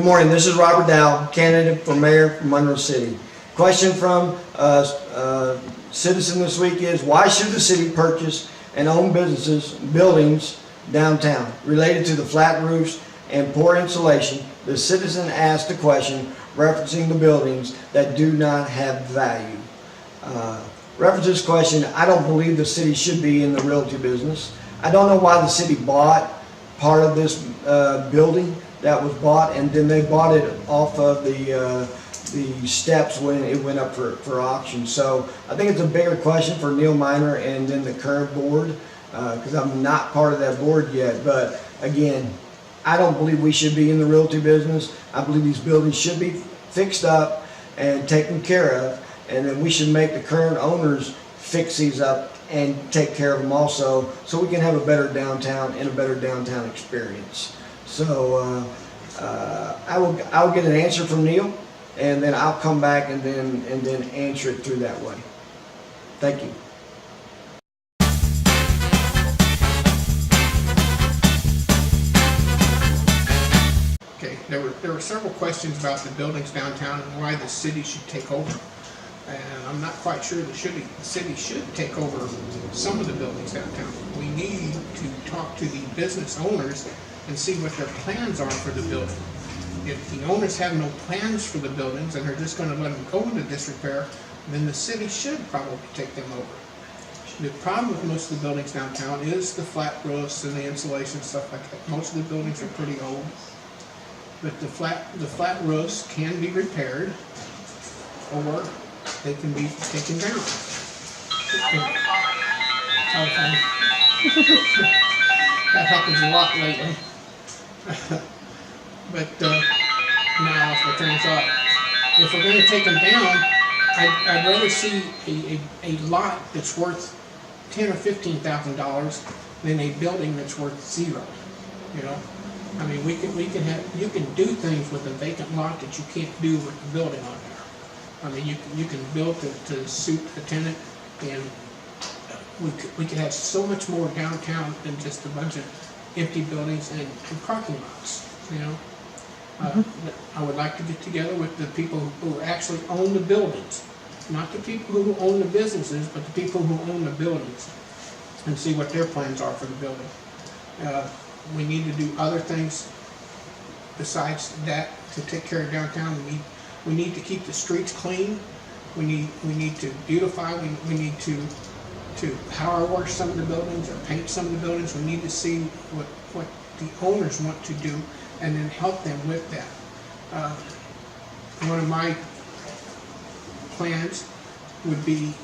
morning. This is Robert Dow, candidate for mayor for Monroe City. Question from citizen this week is, why should the city purchase and own buildings downtown? Related to the flat roofs and poor insulation, the citizen asked a question referencing the buildings that do not have value. Reference this question, I don't believe the city should be in the realty business. I don't know why the city bought part of this building that was bought, and then they bought it off of the steps when it went up for auction. So I think it's a bigger question for Neil Miner and then the current board, because I'm not part of that board yet. But again, I don't believe we should be in the realty business. I believe these buildings should be fixed up and taken care of, and then we should make the current owners fix these up and take care of them also, so we can have a better downtown and a better downtown experience. So I'll get an answer from Neil, and then I'll come back and then answer it through that way. Thank you. Okay, there were several questions about the buildings downtown and why the city should take over. And I'm not quite sure the city should take over some of the buildings downtown. We need to talk to the business owners and see what their plans are for the building. If the owners have no plans for the buildings and they're just going to let them go into disrepair, then the city should probably take them over. The problem with most of the buildings downtown is the flat roofs and the insulation, stuff like that. Most of the buildings are pretty old, but the flat roofs can be repaired, or they can be taken down. That happens a lot lately. But now if it turns out, if we're going to take them down, I'd rather see a lot that's worth $10,000 or $15,000 than a building that's worth zero. You know, I mean, you can do things with a vacant lot that you can't do with the building on there. I mean, you can build to suit the tenant, and we could have so much more downtown than just a bunch of empty buildings and parking lots. You know, I would like to get together with the people who actually own the buildings, not the people who own the businesses, but the people who own the buildings, and see what their plans are for the building. We need to do other things besides that to take care of downtown. We need to keep the streets clean. We need to beautify. We need to power wash some of the buildings or paint some of the buildings. We need to see what the owners want to do and then help them with that. One of my plans would be,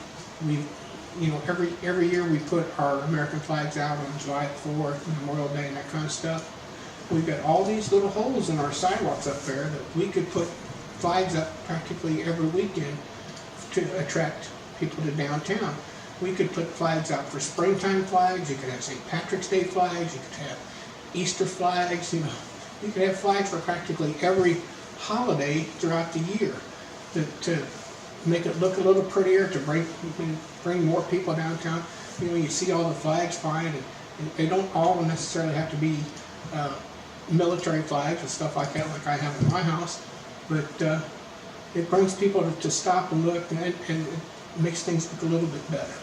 every year we put our American flags out on July 4th, Memorial Day, and that kind of stuff. We've got all these little holes in our sidewalks up there that we could put flags up practically every weekend to attract people to downtown. We could put flags out for springtime flags. You could have St. Patrick's Day flags. You could have Easter flags. You could have flags for practically every holiday throughout the year to make it look a little prettier, to bring more people downtown. You see all the flags fine, and they don't all necessarily have to be military flags and stuff like that, like I have in my house. But it brings people to stop and look, and it makes things look a little bit better.